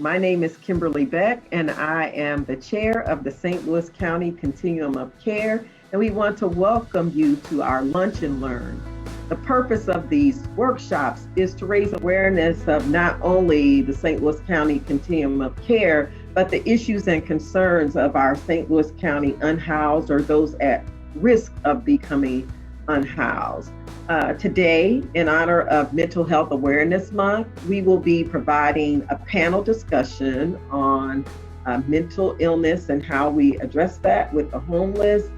My name is Kimberly Beck, and I am the chair of the St. Louis County Continuum of Care, and we want to welcome you to our Lunch and Learn. The purpose of these workshops is to raise awareness of not only the St. Louis County Continuum of Care, but the issues and concerns of our St. Louis County unhoused or those at risk of becoming unhoused. Today, in honor of Mental Health Awareness Month, we will be providing a panel discussion on mental illness and how we address that with the homeless.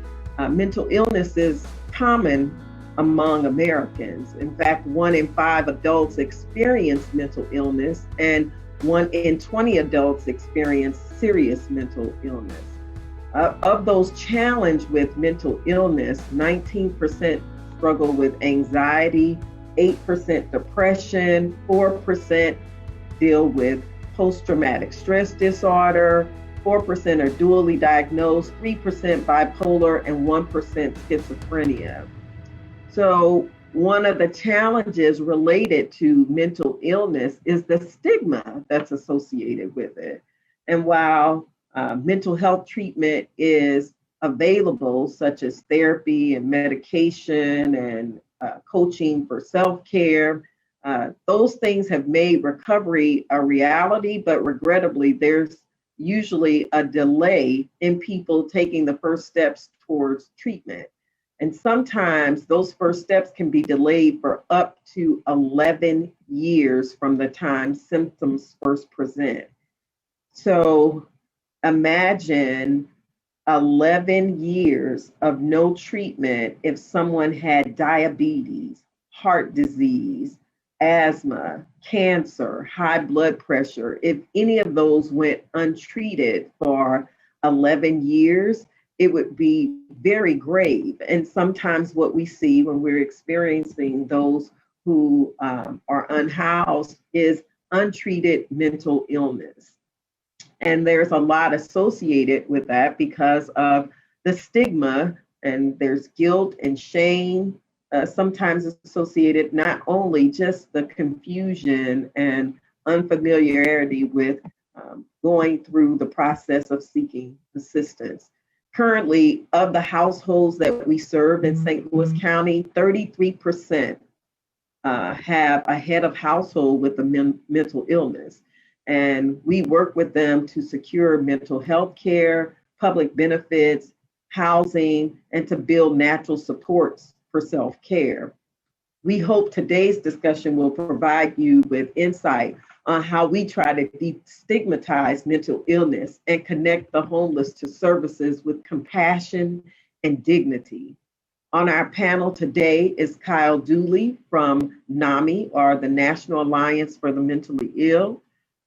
Mental illness is common among Americans. In fact, 1 in 5 adults experience mental illness, and 1 in 20 adults experience serious mental illness. Of those challenged with mental illness, 19% struggle with anxiety, 8% depression, 4% deal with post-traumatic stress disorder, 4% are dually diagnosed, 3% bipolar, and 1% schizophrenia. So one of the challenges related to mental illness is the stigma that's associated with it. And while mental health treatment is available, such as therapy and medication and coaching for self-care, those things have made recovery a reality, but regrettably, there's usually a delay in people taking the first steps towards treatment. And sometimes those first steps can be delayed for up to 11 years from the time symptoms first present. So imagine 11 years of no treatment if someone had diabetes, heart disease, asthma, cancer, high blood pressure. If any of those went untreated for 11 years, it would be very grave. And sometimes what we see when we're experiencing those who are unhoused is untreated mental illness. And there's a lot associated with that because of the stigma, and there's guilt and shame, sometimes associated not only just the confusion and unfamiliarity with going through the process of seeking assistance. Currently, of the households that we serve in St. Louis County, 33% have a head of household with a mental illness. And we work with them to secure mental health care, public benefits, housing, and to build natural supports for self-care. We hope today's discussion will provide you with insight on how we try to destigmatize mental illness and connect the homeless to services with compassion and dignity. On our panel today is Kyle Dooley from NAMI, or the National Alliance for the Mentally Ill,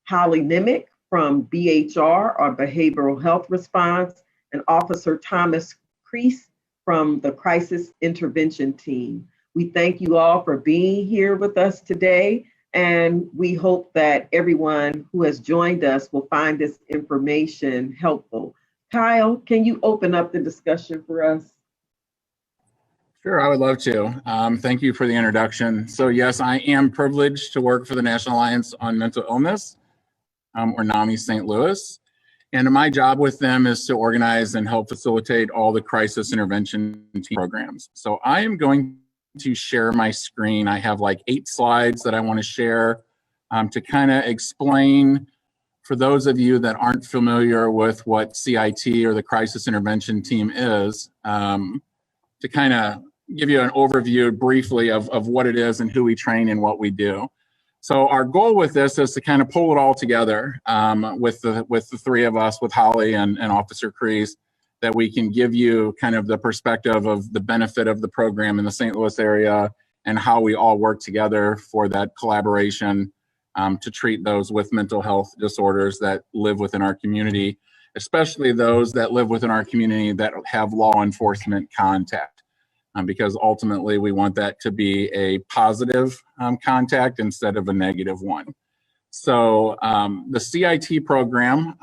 Holly Nimick from BHR, or Behavioral Health Response, and Officer Thomas Crease from the Crisis Intervention Team. We thank you all for being here with us today, and we hope that everyone who has joined us will find this information helpful. Kyle, can you open up the discussion for us? Sure, I would love to. Thank you for the introduction. So yes, I am privileged to work for the National Alliance on Mental Illness, or NAMI St. Louis. And my job with them is to organize and help facilitate all the crisis intervention team programs. So I am going to share my screen. I have like 8 slides that I want to share to kind of explain, for those of you that aren't familiar with what CIT or the Crisis Intervention Team is, to kind of give you an overview briefly of what it is and who we train and what we do. So our goal with this is to kind of pull it all together with the 3 of us, with Holly and Officer Crease, that we can give you kind of the perspective of the benefit of the program in the St. Louis area and how we all work together for that collaboration to treat those with mental health disorders that live within our community, especially those that live within our community that have law enforcement contact. Because ultimately we want that to be a positive contact instead of a negative one. So the CIT program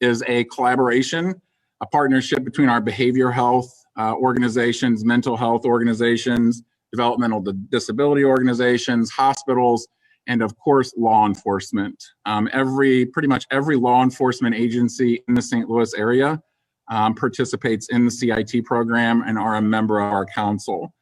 is a collaboration, a partnership between our behavioral health organizations, mental health organizations, developmental disability organizations, hospitals, and of course, law enforcement. Pretty much every law enforcement agency in the St. Louis area participates in the CIT program and are a member of our council.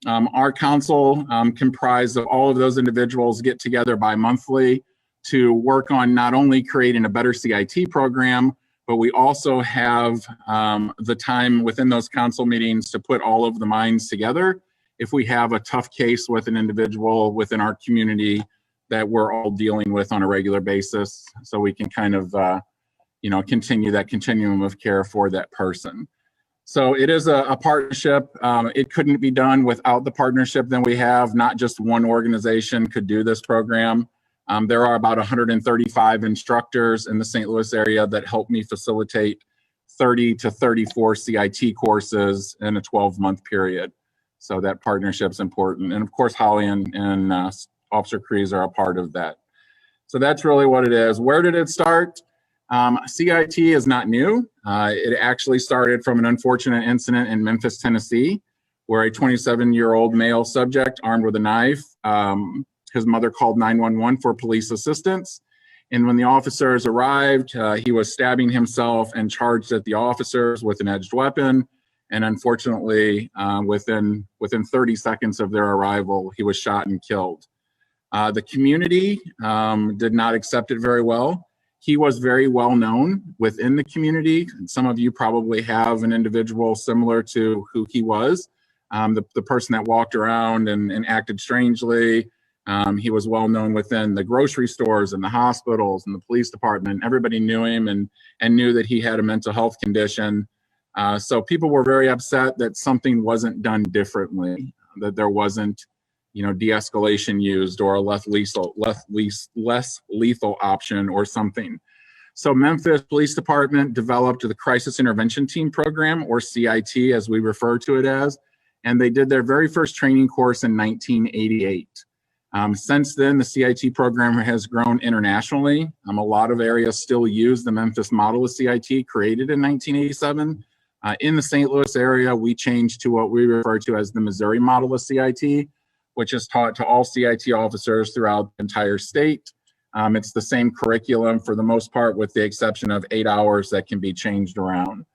Our council, comprised of all of those individuals, get together bi-monthly to work on not only creating a better CIT program, but we also have the time within those council meetings to put all of the minds together if we have a tough case with an individual within our community that we're all dealing with on a regular basis, so we can kind of continue that continuum of care for that person. So it is a partnership. It couldn't be done without the partnership that we have. Not just one organization could do this program. There are about 135 instructors in the St. Louis area that help me facilitate 30 to 34 CIT courses in a 12-month period. So that partnership's important. And of course, Holly and Officer Crees are a part of that. So that's really what it is. Where did it start? CIT is not new. It actually started from an unfortunate incident in Memphis, Tennessee, where a 27-year-old male subject armed with a knife, his mother called 911 for police assistance. And when the officers arrived, he was stabbing himself and charged at the officers with an edged weapon. And unfortunately, within 30 seconds of their arrival, he was shot and killed. The community did not accept it very well. He was very well known within the community. And some of you probably have an individual similar to who he was, the person that walked around and acted strangely. He was well known within the grocery stores and the hospitals and the police department. Everybody knew him and knew that he had a mental health condition. So people were very upset that something wasn't done differently, that there wasn't, de-escalation used or a less lethal option or something. So Memphis Police Department developed the Crisis Intervention Team Program, or CIT as we refer to it as, and they did their very first training course in 1988. Since then, the CIT program has grown internationally. A lot of areas still use the Memphis model of CIT created in 1987. In the St. Louis area, we changed to what we refer to as the Missouri model of CIT, which is taught to all CIT officers throughout the entire state. It's the same curriculum for the most part, with the exception of 8 hours that can be changed around.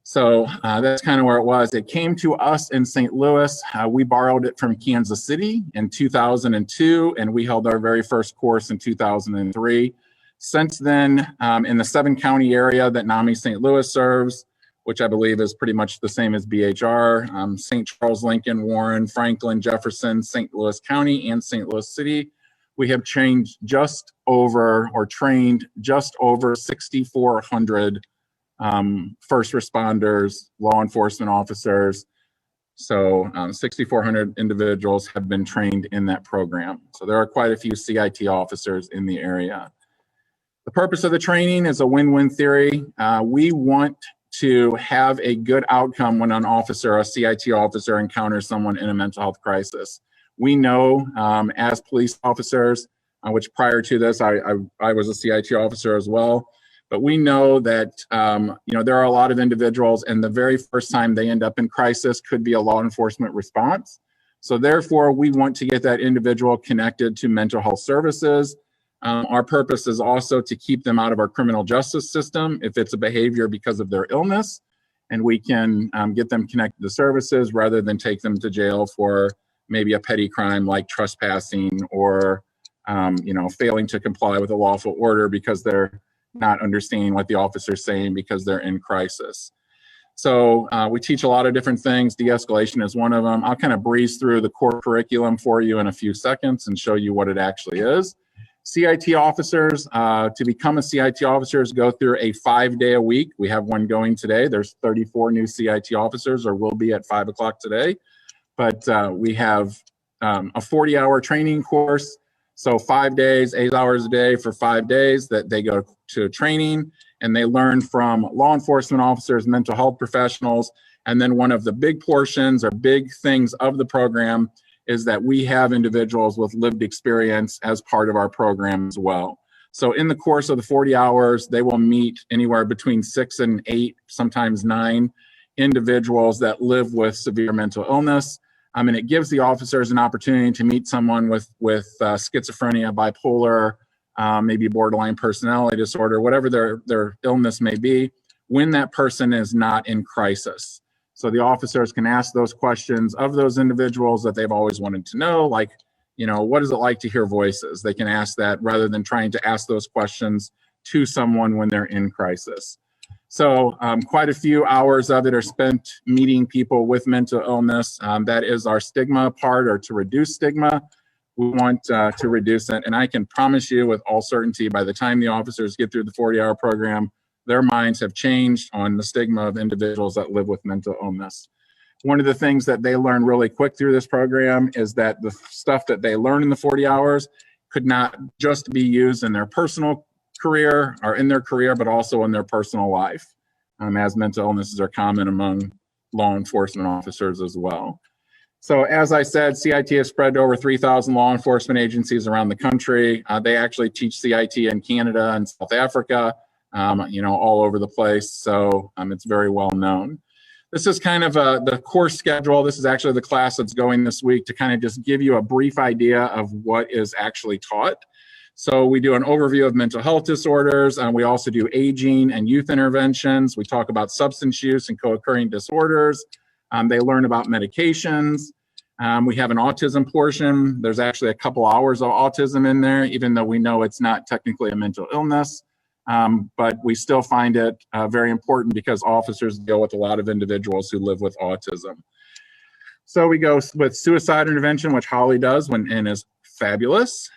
So that's kind of where it was. It came to us in St. Louis. We borrowed it from Kansas City in 2002, and we held our very first course in 2003. Since then, in the 7-county area that NAMI St. Louis serves, which I believe is pretty much the same as BHR, St. Charles, Lincoln, Warren, Franklin, Jefferson, St. Louis County, and St. Louis City, we have trained just over 6,400 first responders, law enforcement officers. So 6,400 individuals have been trained in that program. So there are quite a few CIT officers in the area. The purpose of the training is a win-win theory. We want to have a good outcome when a CIT officer encounters someone in a mental health crisis. We know as police officers, which prior to this, I was a CIT officer as well, but we know that there are a lot of individuals, and the very first time they end up in crisis could be a law enforcement response. So therefore, we want to get that individual connected to mental health services. Our purpose is also to keep them out of our criminal justice system if it's a behavior because of their illness, and we can get them connected to services rather than take them to jail for maybe a petty crime like trespassing or failing to comply with a lawful order because they're not understanding what the officer's saying because they're in crisis. So we teach a lot of different things. De-escalation is one of them. I'll kind of breeze through the core curriculum for you in a few seconds and show you what it actually is. CIT officers, to become a CIT officer, go through a 5-day-a-week. We have one going today. There's 34 new CIT officers, or will be at 5 o'clock today. But we have a 40-hour training course. So 5 days, 8 hours a day for 5 days that they go to training, and they learn from law enforcement officers, mental health professionals. And then one of the big portions or big things of the program is that we have individuals with lived experience as part of our program as well. So in the course of the 40 hours, they will meet anywhere between 6 and 8, sometimes 9 individuals that live with severe mental illness. And it gives the officers an opportunity to meet someone with schizophrenia, bipolar, maybe borderline personality disorder, whatever their illness may be, when that person is not in crisis. So the officers can ask those questions of those individuals that they've always wanted to know, like, what is it like to hear voices? They can ask that rather than trying to ask those questions to someone when they're in crisis. So quite a few hours of it are spent meeting people with mental illness. That is our stigma part, or to reduce stigma. We want to reduce it. And I can promise you with all certainty, by the time the officers get through the 40-hour program, their minds have changed on the stigma of individuals that live with mental illness. One of the things that they learn really quick through this program is that the stuff that they learn in the 40 hours could not just be used in their personal career or in their career, but also in their personal life, as mental illnesses are common among law enforcement officers as well. So as I said, CIT has spread to over 3,000 law enforcement agencies around the country. They actually teach CIT in Canada and South Africa, all over the place. So it's very well known. This is kind of the course schedule. This is actually the class that's going this week to kind of just give you a brief idea of what is actually taught. So we do an overview of mental health disorders, and we also do aging and youth interventions. We talk about substance use and co-occurring disorders. They learn about medications. We have an autism portion. There's actually a couple hours of autism in there, even though we know it's not technically a mental illness. But we still find it very important because officers deal with a lot of individuals who live with autism. So we go with suicide intervention, which Holly does and is fabulous.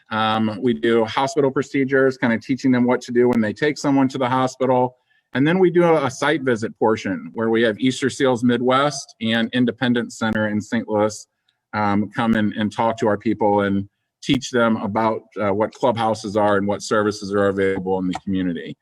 We do hospital procedures, kind of teaching them what to do when they take someone to the hospital. And then we do a site visit portion where we have Easter Seals Midwest and Independence Center in St. Louis come in and talk to our people and teach them about what clubhouses are and what services are available in the community.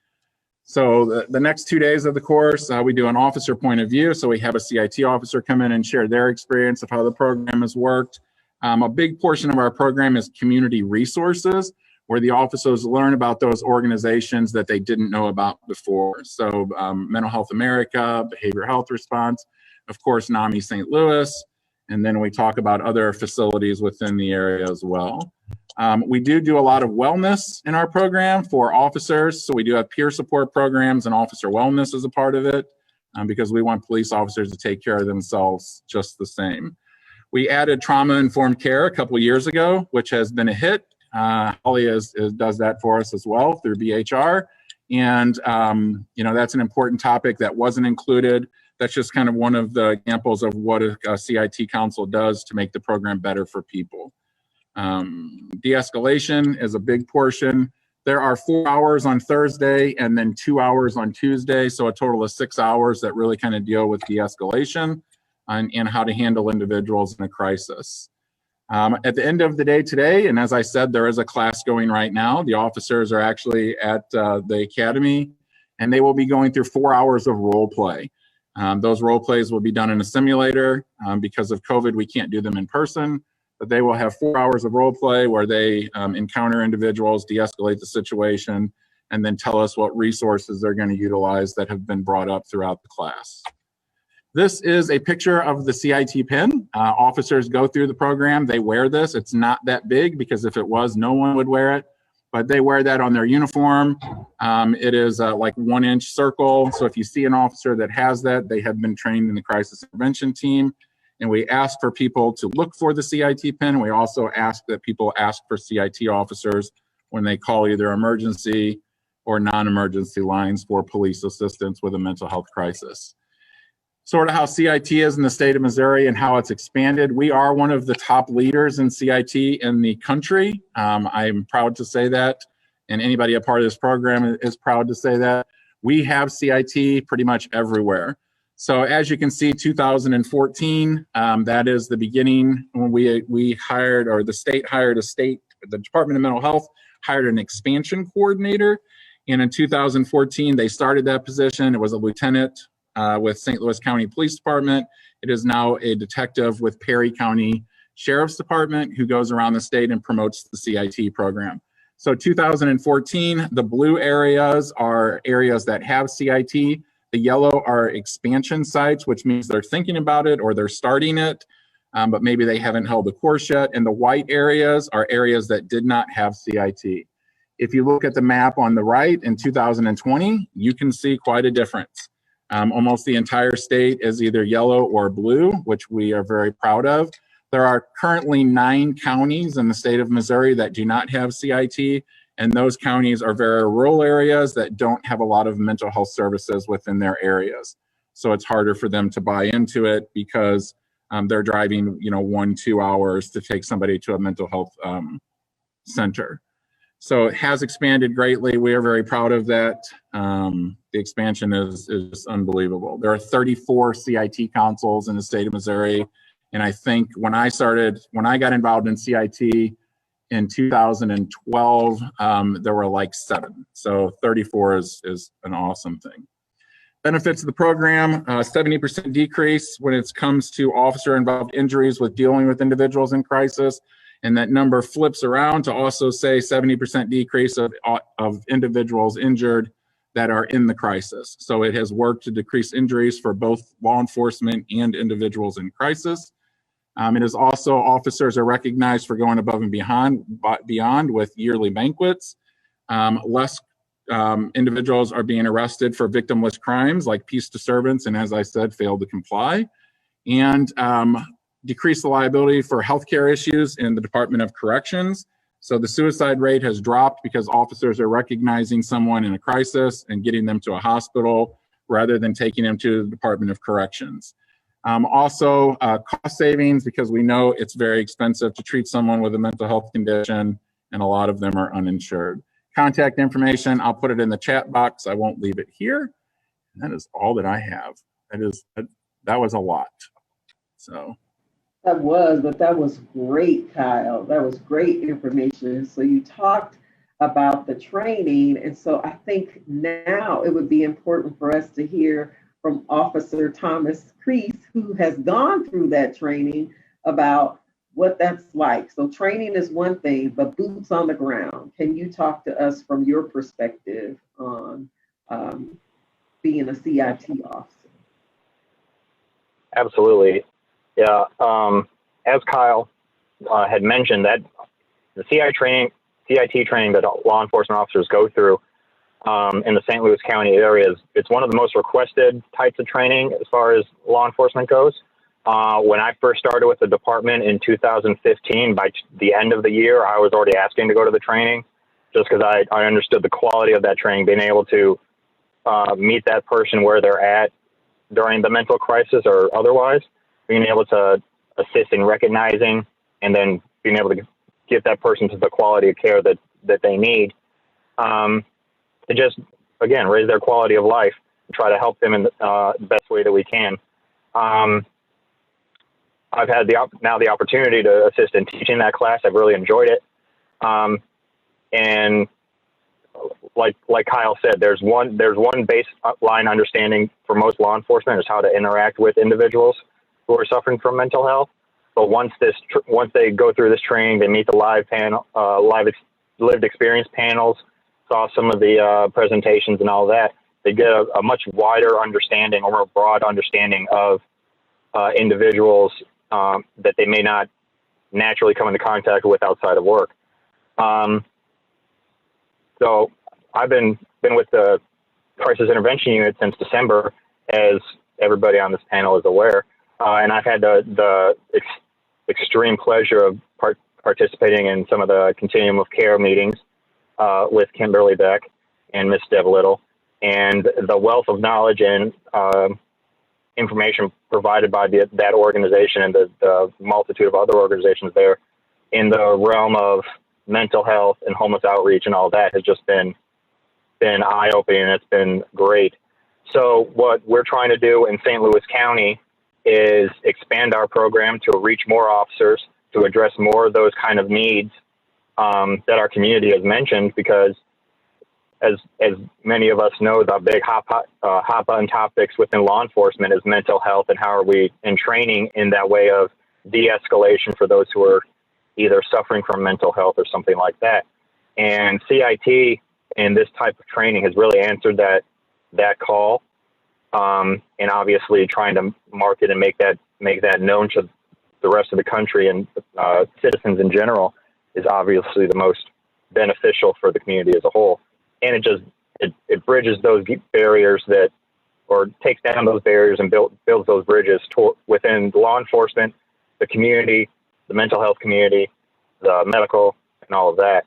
So the next 2 days of the course, we do an officer point of view. So we have a CIT officer come in and share their experience of how the program has worked. A big portion of our program is community resources, where the officers learn about those organizations that they didn't know about before. So Mental Health America, Behavioral Health Response, of course, NAMI St. Louis, and then we talk about other facilities within the area as well. We do a lot of wellness in our program for officers. So we do have peer support programs, and officer wellness is a part of it because we want police officers to take care of themselves just the same. We added trauma-informed care a couple of years ago, which has been a hit. Holly does that for us as well through BHR. And, that's an important topic that wasn't included. That's just kind of one of the examples of what a CIT council does to make the program better for people. De-escalation is a big portion. There are 4 hours on Thursday and then 2 hours on Tuesday. So a total of 6 hours that really kind of deal with de-escalation and how to handle individuals in a crisis. At the end of the day today, and as I said, there is a class going right now. The officers are actually at the academy, and they will be going through 4 hours of role play. Those role plays will be done in a simulator. Because of COVID, we can't do them in person, but they will have 4 hours of role play where they encounter individuals, de-escalate the situation, and then tell us what resources they're going to utilize that have been brought up throughout the class. This is a picture of the CIT pin. Officers go through the program. They wear this. It's not that big because if it was, no one would wear it. But they wear that on their uniform. It is like 1 inch circle. So if you see an officer that has that, they have been trained in the crisis intervention team. And we ask for people to look for the CIT pin. We also ask that people ask for CIT officers when they call either emergency or non-emergency lines for police assistance with a mental health crisis. Sort of how CIT is in the state of Missouri and how it's expanded. We are one of the top leaders in CIT in the country. I'm proud to say that, and anybody a part of this program is proud to say that. We have CIT pretty much everywhere. So as you can see, 2014, that is the beginning when we hired, or the state hired the Department of Mental Health hired an expansion coordinator. And in 2014, they started that position. It was a lieutenant with St. Louis County Police Department. It is now a detective with Perry County Sheriff's Department who goes around the state and promotes the CIT program. So 2014, the blue areas are areas that have CIT. The yellow are expansion sites, which means they're thinking about it or they're starting it. but maybe they haven't held the course yet. And the white areas are areas that did not have CIT. If you look at the map on the right in 2020, you can see quite a difference. Almost the entire state is either yellow or blue, which we are very proud of. There are currently 9 counties in the state of Missouri that do not have CIT, and those counties are very rural areas that don't have a lot of mental health services within their areas. So it's harder for them to buy into it because they're driving, 1-2 hours to take somebody to a mental health center. So it has expanded greatly. We are very proud of that. The expansion is unbelievable. There are 34 CIT councils in the state of Missouri. And I think when I got involved in CIT in 2012, there were like 7. So 34 is an awesome thing. Benefits of the program, 70% decrease when it comes to officer-involved injuries with dealing with individuals in crisis. And that number flips around to also say 70% decrease of individuals injured that are in the crisis. So it has worked to decrease injuries for both law enforcement and individuals in crisis. It is also, officers are recognized for going above and beyond with yearly banquets. Less individuals are being arrested for victimless crimes like peace disturbance and, as I said, failed to comply. And decrease the liability for healthcare issues in the Department of Corrections. So the suicide rate has dropped because officers are recognizing someone in a crisis and getting them to a hospital rather than taking them to the Department of Corrections. Also, cost savings, because we know it's very expensive to treat someone with a mental health condition, and a lot of them are uninsured. Contact information, I'll put it in the chat box. I won't leave it here. And that is all that I have. That was a lot. So. That was great, Kyle. That was great information. So you talked about the training. And so I think now it would be important for us to hear from Officer Thomas Crease, who has gone through that training, about what that's like. So training is one thing, but boots on the ground. Can you talk to us from your perspective on being a CIT officer? Absolutely. Yeah, as Kyle had mentioned, that the CIT training that law enforcement officers go through in the St. Louis County area it's one of the most requested types of training as far as law enforcement goes. When I first started with the department in 2015, by the end of the year, I was already asking to go to the training just because I understood the quality of that training, being able to meet that person where they're at during the mental crisis or otherwise, being able to assist in recognizing and then being able to get that person to the quality of care that they need, to just, again, raise their quality of life and try to help them in the best way that we can. I've had the opportunity to assist in teaching that class. I've really enjoyed it. And like Kyle said, there's one baseline understanding for most law enforcement is how to interact with individuals who are suffering from mental health. But once they go through this training, they meet the lived experience panels, saw some of the presentations and all that, they get a much wider understanding or more broad understanding of individuals that they may not naturally come into contact with outside of work. So I've been with the Crisis Intervention Unit since December, as everybody on this panel is aware. And I've had the extreme pleasure of participating in some of the Continuum of Care meetings with Kimberly Beck and Miss Deb Little. And the wealth of knowledge and information provided by that organization and the multitude of other organizations there in the realm of mental health and homeless outreach and all that has just been eye-opening, and it's been great. So what we're trying to do in St. Louis County is expand our program to reach more officers, to address more of those kind of needs that our community has mentioned, because as many of us know, the big hot button topics within law enforcement is mental health, and how are we in training in that way of de-escalation for those who are either suffering from mental health or something like that. And CIT and this type of training has really answered that call, and obviously trying to market and make that known to the rest of the country and citizens in general is obviously the most beneficial for the community as a whole. And it bridges those barriers or takes down those barriers and builds those bridges within law enforcement, the community, the mental health community, the medical, and all of that.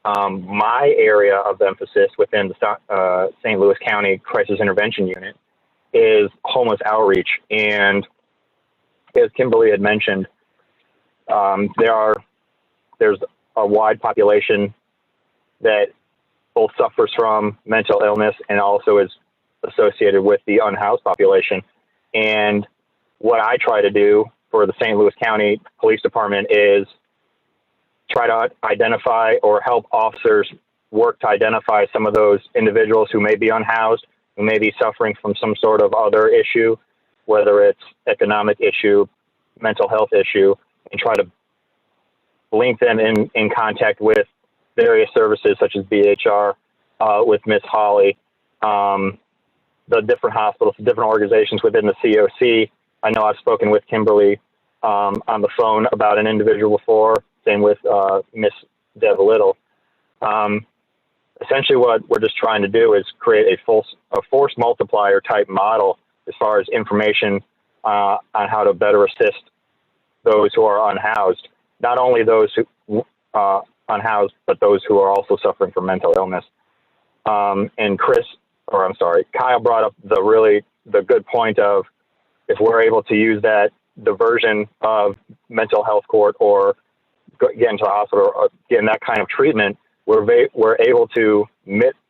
My area of emphasis within the St. Louis County Crisis Intervention Unit is homeless outreach. And as Kimberly had mentioned, there's a wide population that both suffers from mental illness and also is associated with the unhoused population. And what I try to do for the St. Louis County Police Department is try to identify or help officers work to identify some of those individuals who may be unhoused, who may be suffering from some sort of other issue, whether it's economic issue, mental health issue, and try to link them in contact with various services such as BHR, with Miss Holly, the different hospitals, the different organizations within the CoC. I know I've spoken with Kimberly on the phone about an individual before, same with Miss Deb Little. Essentially what we're just trying to do is create a force multiplier type model as far as information on how to better assist those who are unhoused, not only those who unhoused, but those who are also suffering from mental illness. And Kyle brought up the good point of if we're able to use that diversion of mental health court or get into the hospital or get in that kind of treatment, we're able to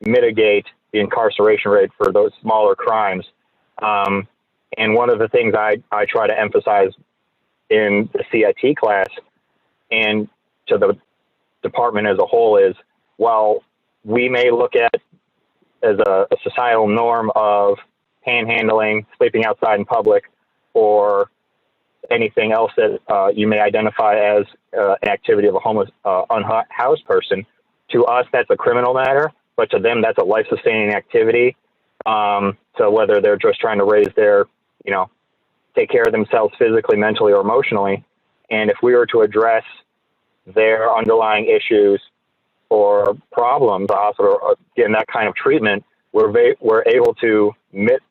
mitigate the incarceration rate for those smaller crimes. And one of the things I try to emphasize in the CIT class and to the department as a whole is, while we may look at as a societal norm of panhandling, sleeping outside in public, or anything else that you may identify as an activity of a homeless, unhoused person, to us that's a criminal matter, but to them that's a life-sustaining activity. So whether they're just trying to raise their, take care of themselves physically, mentally, or emotionally, and if we were to address their underlying issues or problems, the hospital, or getting that kind of treatment, we're able to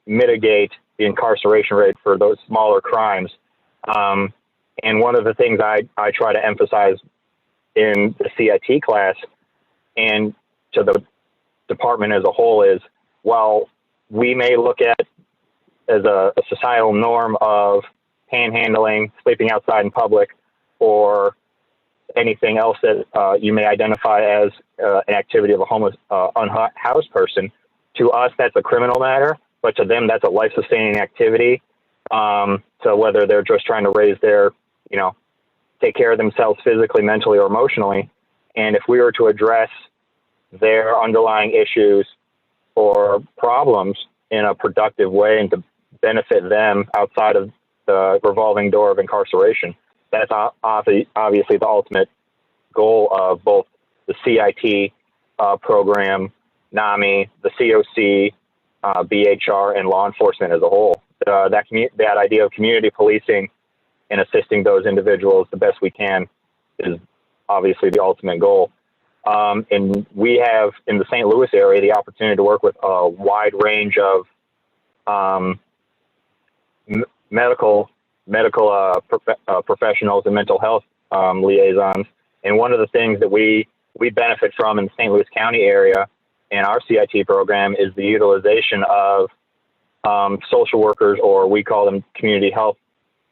mitigate the incarceration rate for those smaller crimes. And one of the things I try to emphasize in the CIT class and to the department as a whole is, while we may look at as a societal norm of panhandling, sleeping outside in public, or anything else that you may identify as an activity of a homeless, unhoused person, to us that's a criminal matter, but to them that's a life-sustaining activity. So whether they're just trying to raise their, take care of themselves physically, mentally, or emotionally, and if we were to address their underlying issues or problems in a productive way and to benefit them outside of the revolving door of incarceration, that's obviously the ultimate goal of both the CIT program, NAMI, the CoC, BHR, and law enforcement as a whole. That idea of community policing and assisting those individuals the best we can is obviously the ultimate goal. And we have in the St. Louis area the opportunity to work with a wide range of medical professionals and mental health liaisons. And one of the things that we benefit from in the St. Louis County area in our CIT program is the utilization of social workers, or we call them community health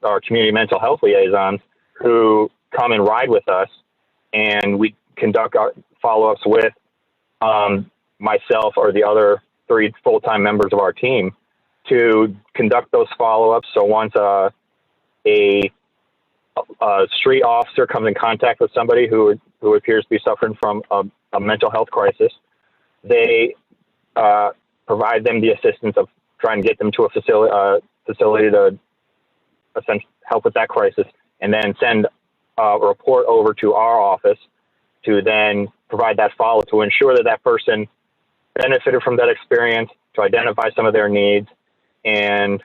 or community mental health liaisons, who come and ride with us, and we conduct our follow-ups with myself or the other 3 full-time members of our team to conduct those follow-ups. So once a street officer comes in contact with somebody who appears to be suffering from a mental health crisis, they provide them the assistance of trying to get them to a facility to help with that crisis, and then send a report over to our office to then provide that follow to ensure that that person benefited from that experience, to identify some of their needs, and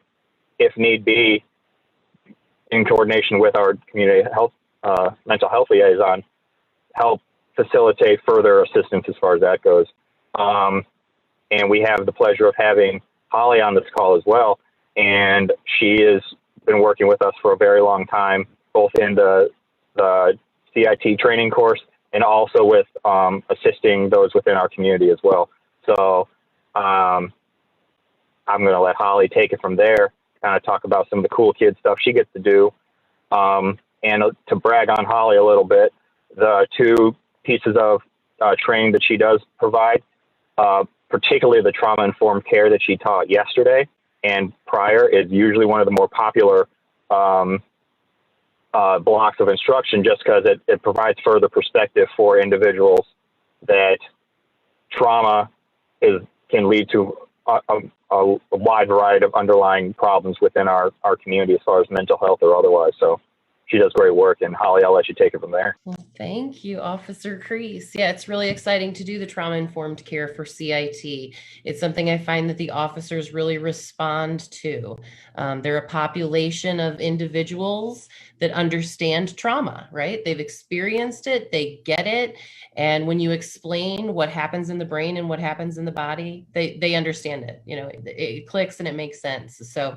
if need be, in coordination with our community health, mental health liaison, help facilitate further assistance as far as that goes. And we have the pleasure of having Holly on this call as well. And she has been working with us for a very long time, both in the CIT training course and also with assisting those within our community as well. So I'm going to let Holly take it from there, kind of talk about some of the cool kid stuff she gets to do. And to brag on Holly a little bit, the two pieces of training that she does provide, particularly the trauma-informed care that she taught yesterday and prior, is usually one of the more popular blocks of instruction, just because it provides further perspective for individuals that trauma can lead to a wide variety of underlying problems within our community as far as mental health or otherwise. So she does great work. And Holly, I'll let you take it from there. Well, thank you, Officer Crease. Yeah, it's really exciting to do the trauma-informed care for CIT. It's something I find that the officers really respond to. They're a population of individuals that understand trauma, right? They've experienced it, they get it. And when you explain what happens in the brain and what happens in the body, they understand it. You know, it clicks and it makes sense. So,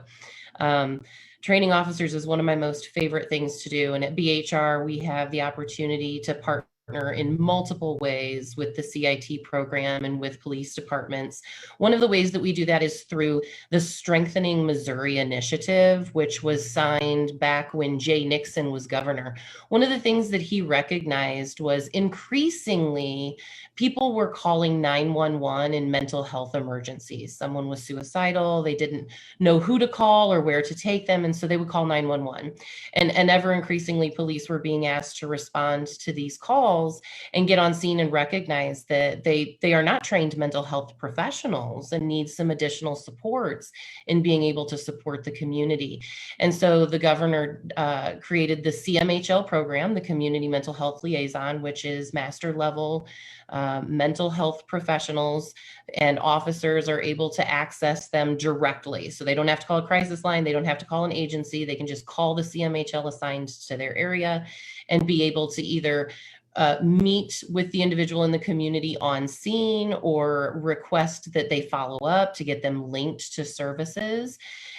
training officers is one of my most favorite things to do. And at BHR, we have the opportunity to partner in multiple ways with the CIT program and with police departments. One of the ways that we do that is through the Strengthening Missouri initiative, which was signed back when Jay Nixon was governor. One of the things that he recognized was increasingly people were calling 911 in mental health emergencies. Someone was suicidal, they didn't know who to call or where to take them, and so they would call 911. And ever increasingly, police were being asked to respond to these calls and get on scene and recognize that they are not trained mental health professionals and need some additional supports in being able to support the community. And so the governor created the CMHL program, the Community Mental Health Liaison, which is master level mental health professionals, and officers are able to access them directly. So they don't have to call a crisis line, they don't have to call an agency, they can just call the CMHL assigned to their area and be able to either meet with the individual in the community on scene or request that they follow up to get them linked to services.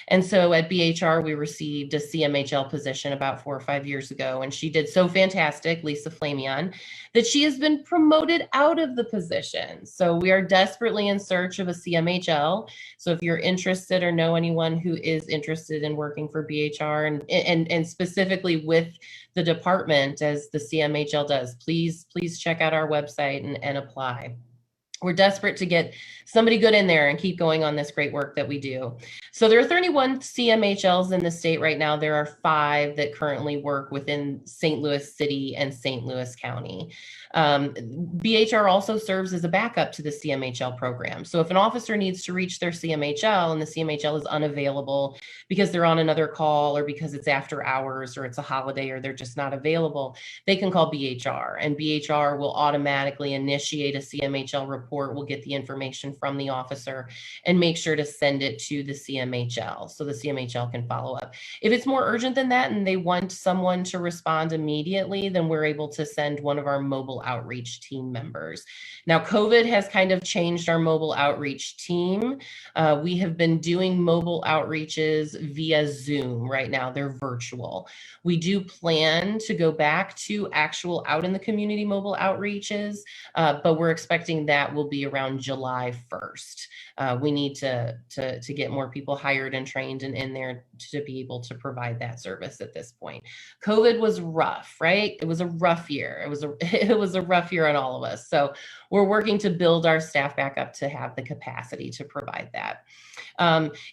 And so at BHR, we received a CMHL position about 4 or 5 years ago, and she did so fantastic, Lisa Flamion, that she has been promoted out of the position. So we are desperately in search of a CMHL. So if you're interested or know anyone who is interested in working for BHR and specifically with the department as the CMHL does, please check out our website and apply. We're desperate to get somebody good in there and keep going on this great work that we do. So there are 31 CMHLs in the state right now. There are 5 that currently work within St. Louis City and St. Louis County. BHR also serves as a backup to the CMHL program. So if an officer needs to reach their CMHL and the CMHL is unavailable because they're on another call or because it's after hours or it's a holiday or they're just not available, they can call BHR, and BHR will automatically initiate a CMHL report. We'll get the information from the officer and make sure to send it to the CMHL so the CMHL can follow up. If it's more urgent than that and they want someone to respond immediately, then we're able to send one of our mobile outreach team members. Now, COVID has kind of changed our mobile outreach team. We have been doing mobile outreaches via Zoom right now. They're virtual. We do plan to go back to actual out in the community mobile outreaches, but we're expecting that will be around July 1st. We need to get more people hired and trained and in there to be able to provide that service at this point. COVID was rough, right? It was a rough year. It was a rough year on all of us. So we're working to build our staff back up to have the capacity to provide that.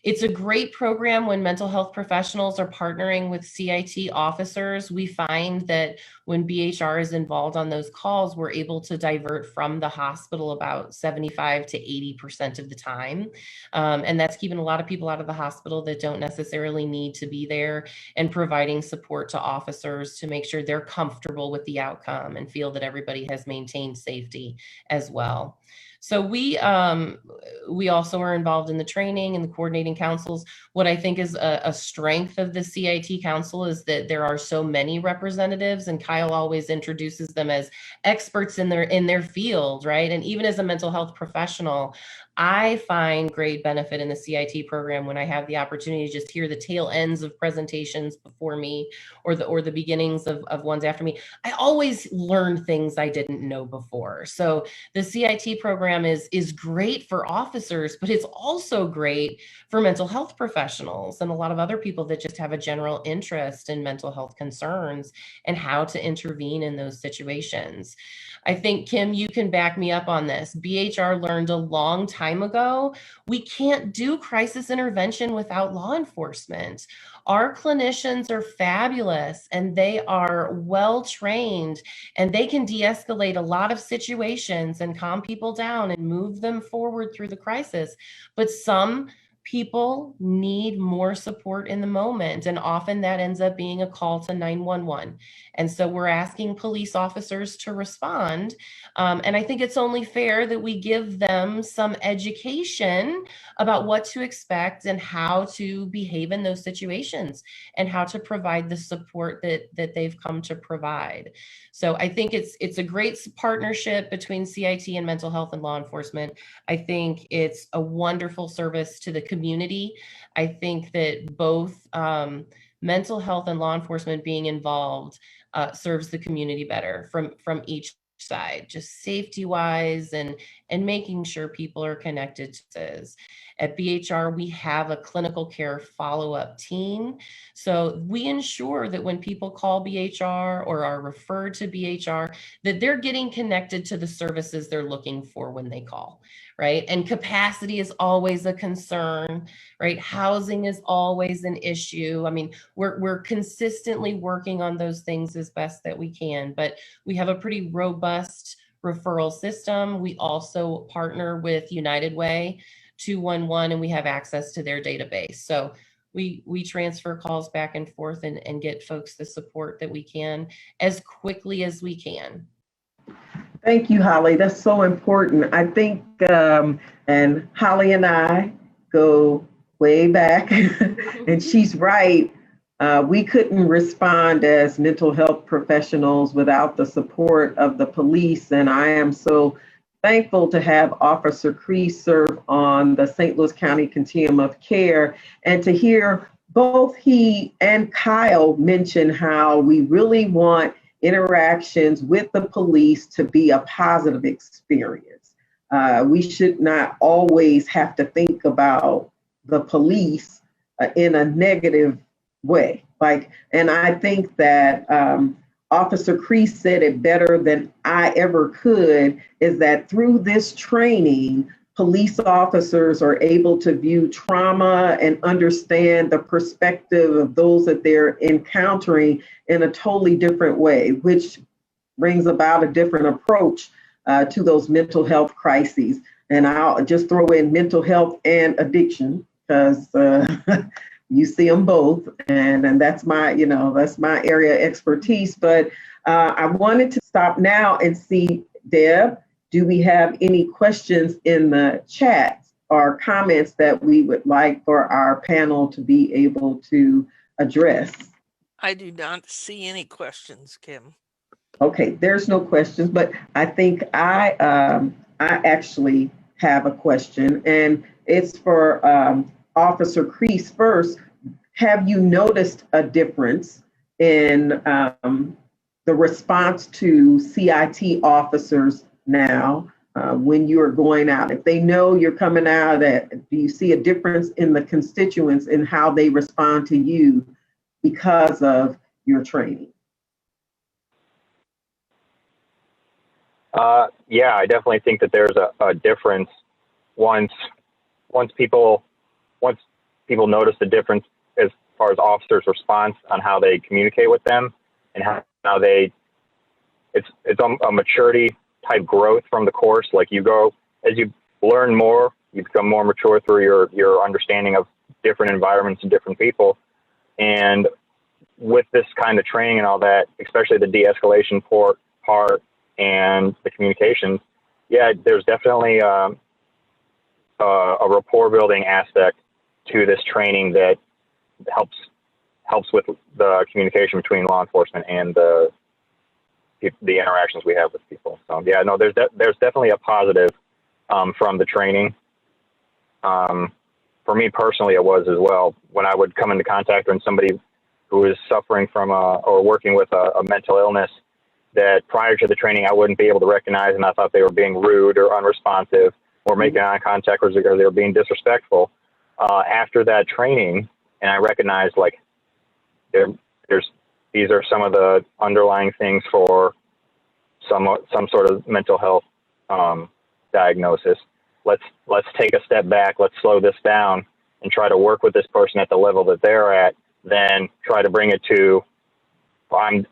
It's a great program when mental health professionals are partnering with CIT officers. We find that when BHR is involved on those calls, we're able to divert from the hospital about 75 to 80% of the time. And that's keeping a lot of people out of the hospital that don't necessarily need to be there, and providing support to officers to make sure they're comfortable with the outcome and feel that everybody has maintained safety as well. So we also are involved in the training and the coordinating councils. What I think is a strength of the CIT council is that there are so many representatives, and Kyle always introduces them as experts in their field, right? And even as a mental health professional, I find great benefit in the CIT program when I have the opportunity to just hear the tail ends of presentations before me, or the beginnings of ones after me. I always learn things I didn't know before. So the CIT program is great for officers, but it's also great for mental health professionals and a lot of other people that just have a general interest in mental health concerns and how to intervene in those situations. I think, Kim, you can back me up on this. BHR learned a long time ago, we can't do crisis intervention without law enforcement. Our clinicians are fabulous and they are well trained, and they can de-escalate a lot of situations and calm people down and move them forward through the crisis. But some people need more support in the moment, and often that ends up being a call to 911. And so we're asking police officers to respond. And I think it's only fair that we give them some education about what to expect and how to behave in those situations and how to provide the support that they've come to provide. So I think it's a great partnership between CIT and mental health and law enforcement. I think it's a wonderful service to the community. I think that both mental health and law enforcement being involved serves the community better from each side, just safety wise and making sure people are connected to this. At BHR, we have a clinical care follow-up team. So we ensure that when people call BHR or are referred to BHR, that they're getting connected to the services they're looking for when they call, right? And capacity is always a concern, right? Housing is always an issue. I mean, we're consistently working on those things as best that we can, but we have a pretty robust referral system. We also partner with United Way 211, and we have access to their database. So we transfer calls back and forth and get folks the support that we can as quickly as we can. Thank you, Holly. That's so important. I think, and Holly and I go way back, and she's right. We couldn't respond as mental health professionals without the support of the police. And I am so thankful to have Officer Cree serve on the St. Louis County Continuum of Care, and to hear both he and Kyle mention how we really want interactions with the police to be a positive experience. We should not always have to think about the police in a negative way. And I think that Officer Crease said it better than I ever could, is that through this training, police officers are able to view trauma and understand the perspective of those that they're encountering in a totally different way, which brings about a different approach to those mental health crises. And I'll just throw in mental health and addiction, because you see them both, and that's my, that's my area of expertise. But I wanted to stop now and see, Deb, do we have any questions in the chat or comments that we would like for our panel to be able to address? I do not see any questions, Kim. Okay, there's no questions, but I think I actually have a question, and it's for Officer Crease first. Have you noticed a difference in the response to CIT officers now when you're going out? If they know you're coming out, do you see a difference in the constituents in how they respond to you because of your training? Yeah, I definitely think that there's a difference once people notice the difference as far as officers' response on how they communicate with them, and how it's a maturity type growth from the course. Like, as you learn more, you become more mature through your understanding of different environments and different people. And with this kind of training and all that, especially the de-escalation part and the communications, yeah, there's definitely a rapport building aspect to this training that helps with the communication between law enforcement and the interactions we have with people. So yeah, no, there's definitely a positive from the training. For me personally, it was as well. When I would come into contact with somebody who is suffering from or working with a mental illness that prior to the training I wouldn't be able to recognize, and I thought they were being rude or unresponsive or making eye contact or they were being disrespectful. After that training, and I recognized like these are some of the underlying things for some sort of mental health diagnosis. Let's take a step back. Let's slow this down and try to work with this person at the level that they're at. Then try to bring it to I'm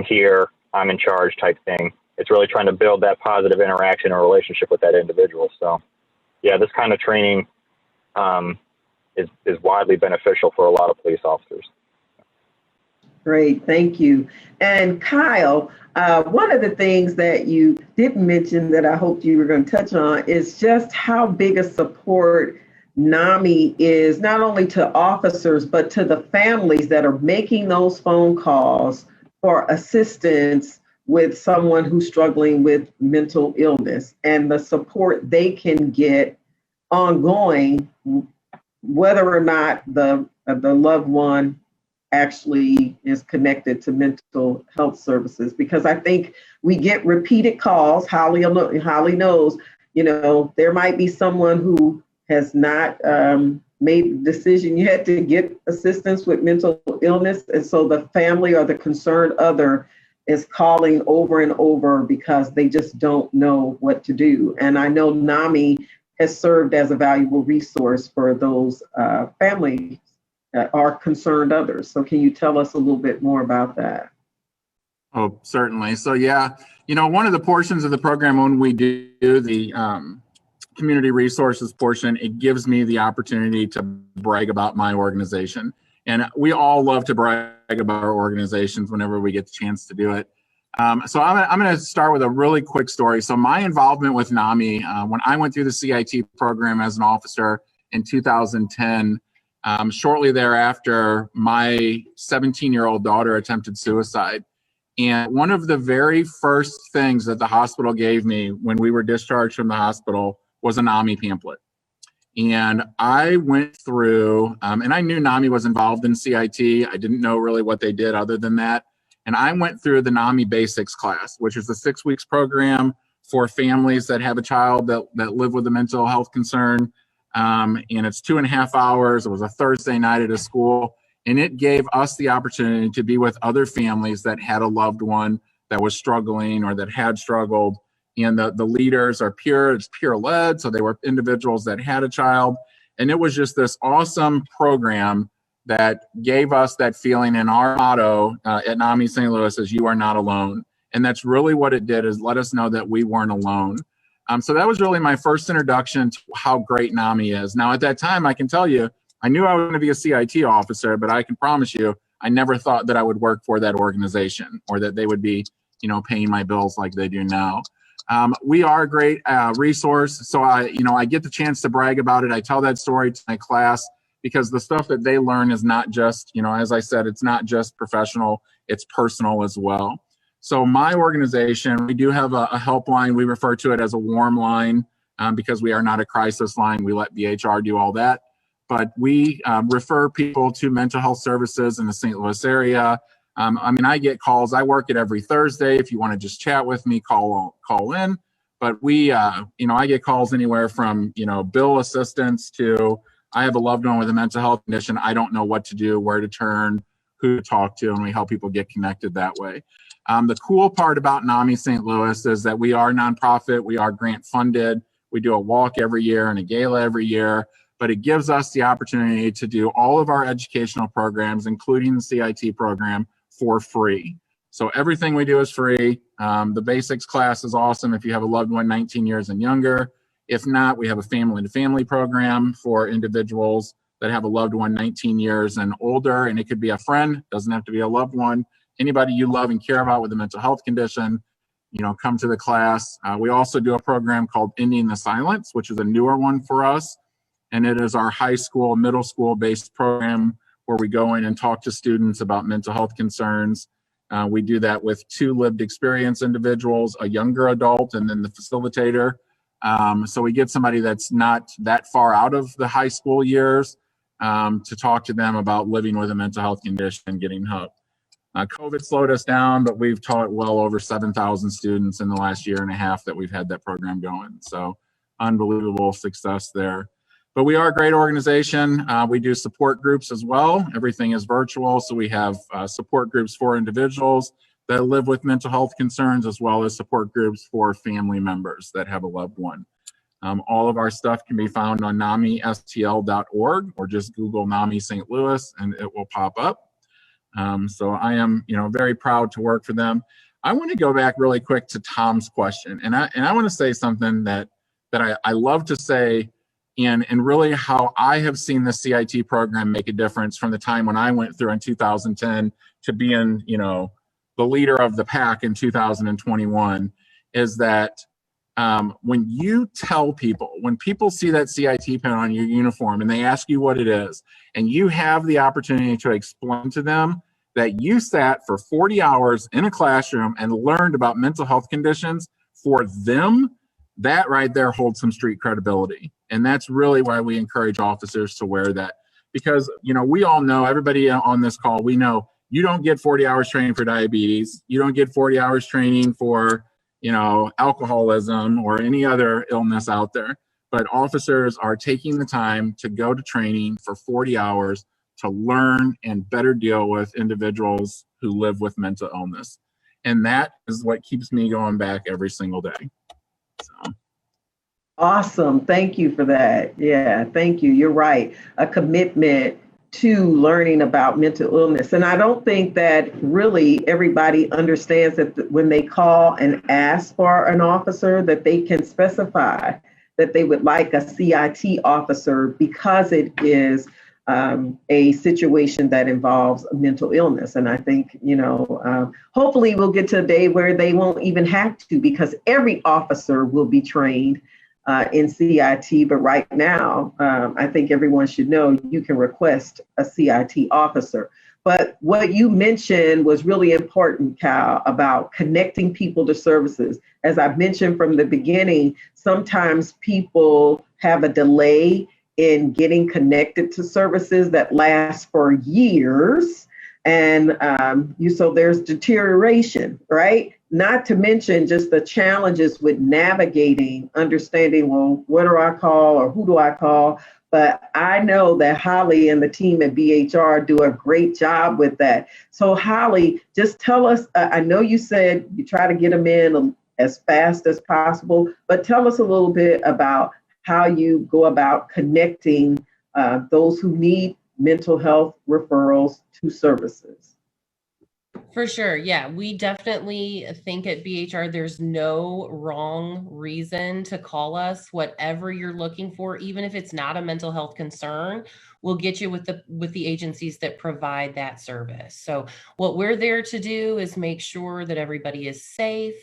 here, I'm in charge type thing. It's really trying to build that positive interaction or relationship with that individual. So yeah, this kind of training is widely beneficial for a lot of police officers. Great, thank you. And Kyle, one of the things that you didn't mention that I hoped you were going to touch on is just how big a support NAMI is, not only to officers, but to the families that are making those phone calls for assistance with someone who's struggling with mental illness, and the support they can get ongoing, whether or not the loved one actually is connected to mental health services. Because I think we get repeated calls. Holly knows, there might be someone who has not made the decision yet to get assistance with mental illness. And so the family or the concerned other is calling over and over because they just don't know what to do. And I know NAMI has served as a valuable resource for those families that are concerned others. So can you tell us a little bit more about that? Oh, certainly. So yeah, one of the portions of the program when we do the community resources portion, it gives me the opportunity to brag about my organization. And we all love to brag about our organizations whenever we get the chance to do it. So I'm going to start with a really quick story. So my involvement with NAMI, when I went through the CIT program as an officer in 2010, shortly thereafter, my 17-year-old daughter attempted suicide. And one of the very first things that the hospital gave me when we were discharged from the hospital was a NAMI pamphlet. And I went through, and I knew NAMI was involved in CIT. I didn't know really what they did other than that. And I went through the NAMI Basics class, which is a 6 weeks program for families that have a child that live with a mental health concern. And it's 2.5 hours. It was a Thursday night at a school. And it gave us the opportunity to be with other families that had a loved one that was struggling or that had struggled. And the leaders are it's peer led. So they were individuals that had a child. And it was just this awesome program that gave us that feeling. And our motto at NAMI St. Louis is "You are not alone." And that's really what it did, is let us know that we weren't alone. So that was really my first introduction to how great NAMI is. Now, at that time, I can tell you, I knew I was going to be a CIT officer, but I can promise you, I never thought that I would work for that organization or that they would be, paying my bills like they do now. We are a great resource. So I get the chance to brag about it. I tell that story to my class because the stuff that they learn is not just, as I said, it's not just professional, it's personal as well. So my organization, we do have a helpline. We refer to it as a warm line because we are not a crisis line. We let BHR do all that. But we refer people to mental health services in the St. Louis area. I get calls. I work it every Thursday. If you want to just chat with me, call in. But I get calls anywhere from, bill assistance to I have a loved one with a mental health condition. I don't know what to do, where to turn, who to talk to, and we help people get connected that way. The cool part about NAMI St. Louis is that we are nonprofit. We are grant funded. We do a walk every year and a gala every year. But it gives us the opportunity to do all of our educational programs, including the CIT program, for free. So everything we do is free. The basics class is awesome if you have a loved one 19 years and younger. If not, we have a family-to-family program for individuals that have a loved one 19 years and older, and it could be a friend, doesn't have to be a loved one. Anybody you love and care about with a mental health condition, come to the class. We also do a program called Ending the Silence, which is a newer one for us. And it is our high school, middle school based program where we go in and talk to students about mental health concerns. We do that with 2 lived experience individuals, a younger adult, and then the facilitator. So we get somebody that's not that far out of the high school years to talk to them about living with a mental health condition and getting help. COVID slowed us down, but we've taught well over 7,000 students in the last year and a half that we've had that program going. So unbelievable success there. But we are a great organization. We do support groups as well. Everything is virtual. So we have support groups for individuals that live with mental health concerns, as well as support groups for family members that have a loved one. All of our stuff can be found on NAMISTL.org, or just Google NAMI St. Louis and it will pop up. So I am, very proud to work for them. I want to go back really quick to Tom's question, and I want to say something that I love to say, and really how I have seen the CIT program make a difference from the time when I went through in 2010 to being, the leader of the pack in 2021, is that when you tell people, when people see that CIT pin on your uniform and they ask you what it is, and you have the opportunity to explain to them that you sat for 40 hours in a classroom and learned about mental health conditions for them, that right there holds some street credibility. And that's really why we encourage officers to wear that. Because, we all know, everybody on this call, we know you don't get 40 hours training for diabetes. You don't get 40 hours training for alcoholism or any other illness out there. But officers are taking the time to go to training for 40 hours to learn and better deal with individuals who live with mental illness. And that is what keeps me going back every single day. So. Awesome. Thank you for that. Yeah, thank you. You're right. A commitment to learning about mental illness. And I don't think that really everybody understands that when they call and ask for an officer, that they can specify that they would like a CIT officer because it is a situation that involves mental illness. And I think, hopefully we'll get to a day where they won't even have to, because every officer will be trained in CIT. But right now, I think everyone should know you can request a CIT officer. But what you mentioned was really important, Cal, about connecting people to services. As I've mentioned from the beginning, sometimes people have a delay in getting connected to services that last for years. And so there's deterioration, right? Not to mention just the challenges with navigating, understanding, well, what do I call or who do I call? But I know that Holly and the team at BHR do a great job with that. So Holly, just tell us, I know you said you try to get them in as fast as possible, but tell us a little bit about how you go about connecting those who need mental health referrals to services. For sure. Yeah, we definitely think at BHR there's no wrong reason to call us. Whatever you're looking for, even if it's not a mental health concern, we'll get you with the agencies that provide that service. So what we're there to do is make sure that everybody is safe,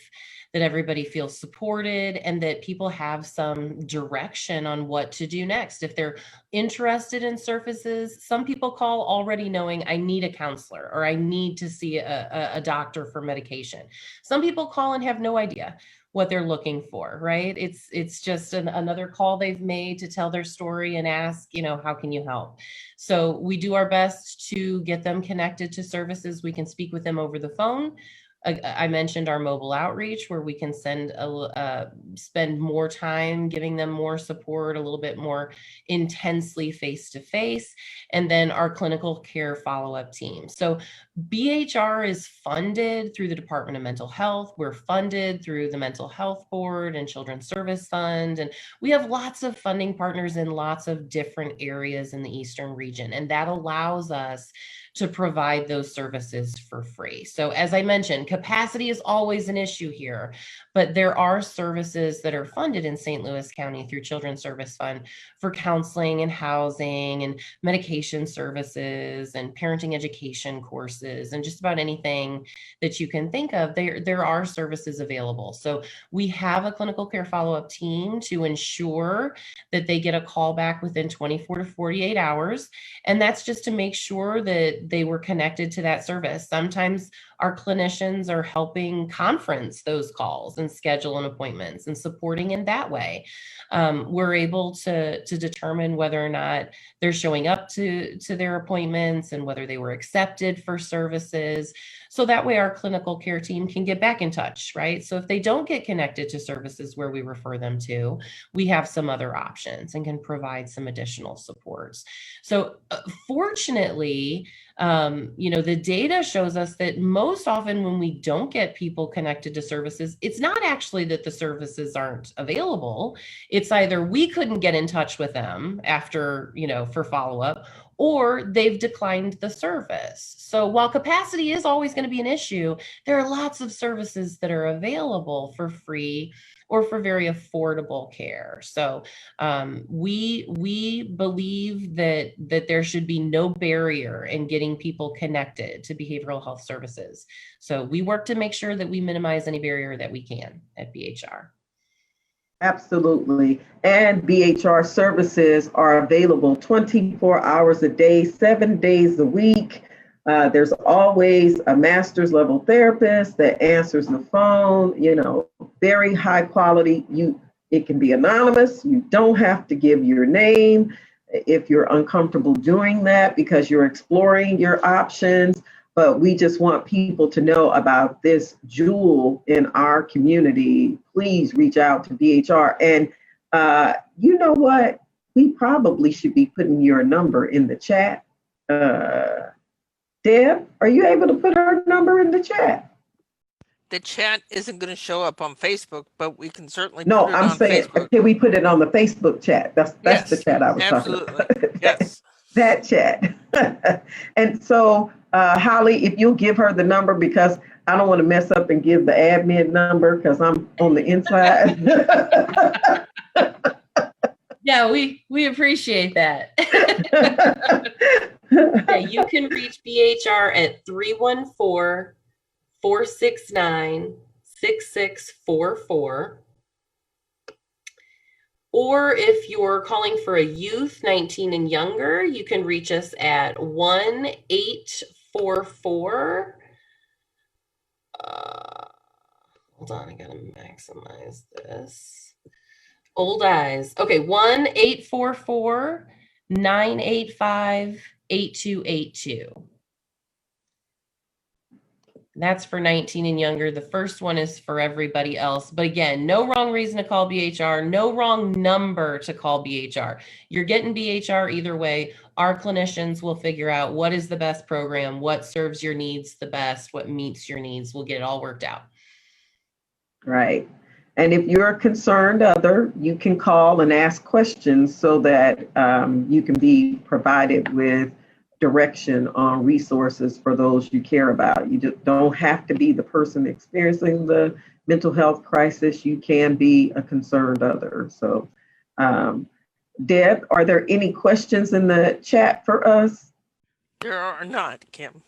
that everybody feels supported, and that people have some direction on what to do next. If they're interested in services, some people call already knowing I need a counselor or I need to see a doctor for medication. Some people call and have no idea what they're looking for, right? It's just another call they've made to tell their story and ask, how can you help? So we do our best to get them connected to services. We can speak with them over the phone. I mentioned our mobile outreach, where we can spend more time giving them more support, a little bit more intensely face-to-face, and then our clinical care follow-up team. So BHR is funded through the Department of Mental Health. We're funded through the Mental Health Board and Children's Service Fund. And we have lots of funding partners in lots of different areas in the Eastern region. And that allows us to provide those services for free. So as I mentioned, capacity is always an issue here, but there are services that are funded in St. Louis County through Children's Service Fund for counseling and housing and medication services and parenting education courses and just about anything that you can think of. There are services available. So we have a clinical care follow-up team to ensure that they get a call back within 24 to 48 hours. And that's just to make sure that they were connected to that service. Sometimes our clinicians are helping conference those calls and schedule an appointments and supporting in that way. We're able to determine whether or not they're showing up to their appointments and whether they were accepted for services. So that way our clinical care team can get back in touch, right? So if they don't get connected to services where we refer them to, we have some other options and can provide some additional supports. So fortunately, the data shows us that most often when we don't get people connected to services, it's not actually that the services aren't available. It's either we couldn't get in touch with them after, for follow-up, or they've declined the service. So while capacity is always going to be an issue, there are lots of services that are available for free or for very affordable care. So we believe that there should be no barrier in getting people connected to behavioral health services. So we work to make sure that we minimize any barrier that we can at BHR. Absolutely. And BHR services are available 24 hours a day, 7 days a week. There's always a master's level therapist that answers the phone, very high quality. It can be anonymous. You don't have to give your name if you're uncomfortable doing that because you're exploring your options. But we just want people to know about this jewel in our community. Please reach out to BHR. And you know what? We probably should be putting your number in the chat. Deb, are you able to put her number in the chat? The chat isn't going to show up on Facebook, but we can certainly No, put it I'm on saying, Facebook. can we put it on the Facebook chat? That's Yes, the chat I was absolutely. talking about. Yes. That chat. And so, Holly, if you'll give her the number, because I don't want to mess up and give the admin number because I'm on the inside. Yeah, we appreciate that. Yeah, you can reach BHR at 314-469-6644. Or if you're calling for a youth 19 and younger, you can reach us at 1-844. Hold on, I gotta maximize this. Old eyes. Okay, 1-844-985-8282. That's for 19 and younger. The first one is for everybody else. But again, no wrong reason to call BHR, no wrong number to call BHR. You're getting BHR either way. Our clinicians will figure out what is the best program, what serves your needs the best, what meets your needs. We'll get it all worked out. Right. And if you're a concerned other, you can call and ask questions so that you can be provided with direction on resources for those you care about. You just don't have to be the person experiencing the mental health crisis. You can be a concerned other. So, Deb, are there any questions in the chat for us? There are not, Kim.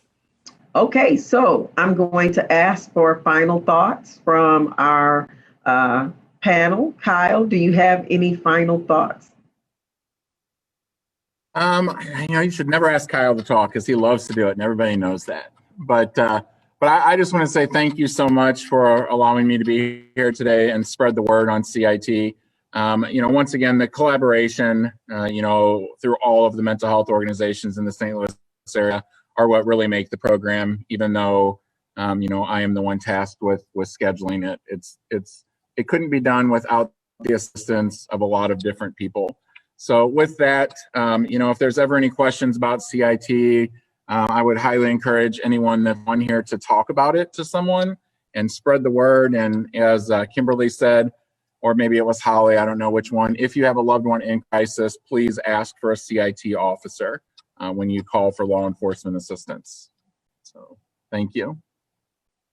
Okay, so I'm going to ask for final thoughts from our panel. Kyle, do you have any final thoughts? You should never ask Kyle to talk because he loves to do it, and everybody knows that. But I just want to say thank you so much for allowing me to be here today and spread the word on CIT. Once again, the collaboration, through all of the mental health organizations in the St. Louis area are what really make the program. Even though, I am the one tasked with scheduling it. It couldn't be done without the assistance of a lot of different people. So with that, if there's ever any questions about CIT, I would highly encourage anyone that's on here to talk about it to someone and spread the word. And as Kimberly said, or maybe it was Holly, I don't know which one, if you have a loved one in crisis, please ask for a CIT officer when you call for law enforcement assistance. So thank you.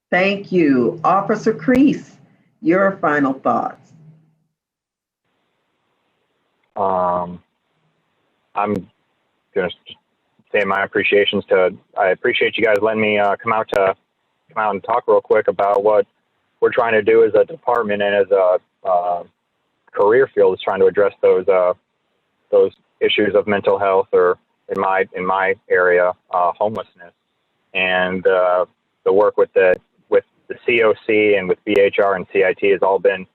Thank you. Officer Crease, your final thoughts. I'm going to say my appreciations I appreciate you guys letting me come out and talk real quick about what we're trying to do as a department and as a career field, is trying to address those issues of mental health, or in my area, homelessness, and the work with the COC and with BHR and CIT has all been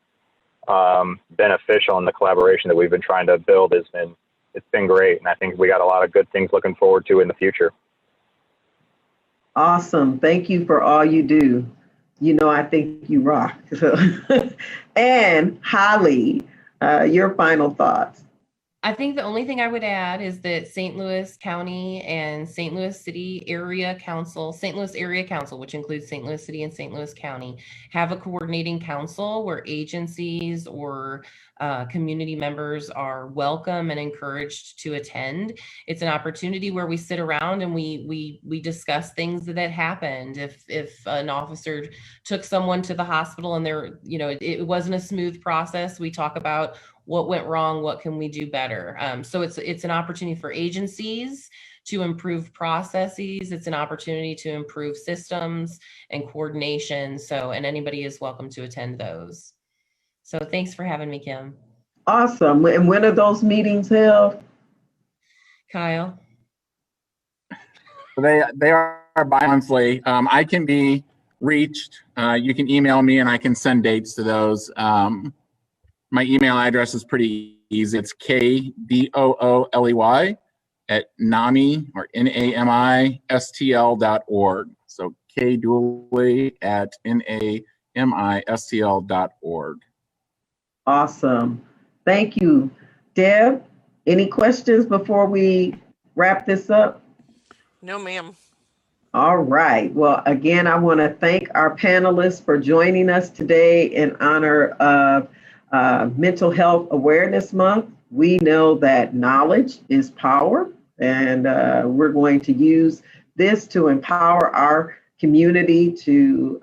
beneficial, and the collaboration that we've been trying to build it's been great, and I think we got a lot of good things looking forward to in the future. Awesome. Thank you for all you do. I think you rock. And Holly, your final thoughts. I think the only thing I would add is that St. Louis County and St. Louis City Area Council, St. Louis Area Council, which includes St. Louis City and St. Louis County, have a coordinating council where agencies or community members are welcome and encouraged to attend. It's an opportunity where we sit around and we discuss things that happened. If an officer took someone to the hospital and it wasn't a smooth process, we talk about what went wrong, what can we do better. So it's an opportunity for agencies to improve processes. It's an opportunity to improve systems and coordination. And anybody is welcome to attend those. So thanks for having me, Kim. Awesome. And when are those meetings held? Kyle? They are bi-monthly. I can be reached. You can email me and I can send dates to those. My email address is pretty easy. It's KDOOLEY at NAMI or NAMISTL.org. So KDOOLEY at NAMISTL.org. Awesome. Thank you. Deb, any questions before we wrap this up? No, ma'am. All right. Well, again, I want to thank our panelists for joining us today in honor of Mental Health Awareness Month. We know that knowledge is power, and we're going to use this to empower our community to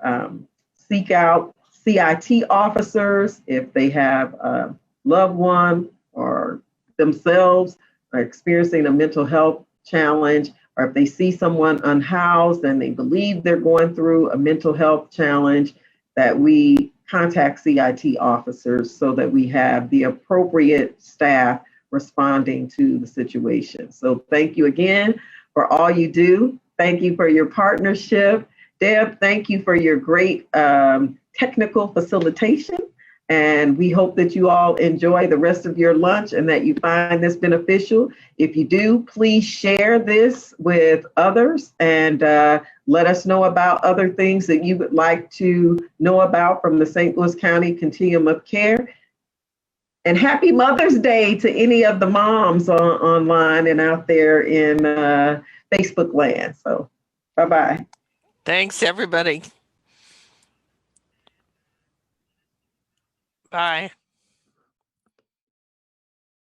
seek out CIT officers if they have a loved one or themselves are experiencing a mental health challenge, or if they see someone unhoused and they believe they're going through a mental health challenge, that we contact CIT officers so that we have the appropriate staff responding to the situation. So thank you again for all you do. Thank you for your partnership. Deb, thank you for your great technical facilitation. And we hope that you all enjoy the rest of your lunch and that you find this beneficial. If you do, please share this with others and let us know about other things that you would like to know about from the St. Louis County Continuum of Care. And happy Mother's Day to any of the moms online and out there in Facebook land. So bye-bye. Thanks, everybody. Bye.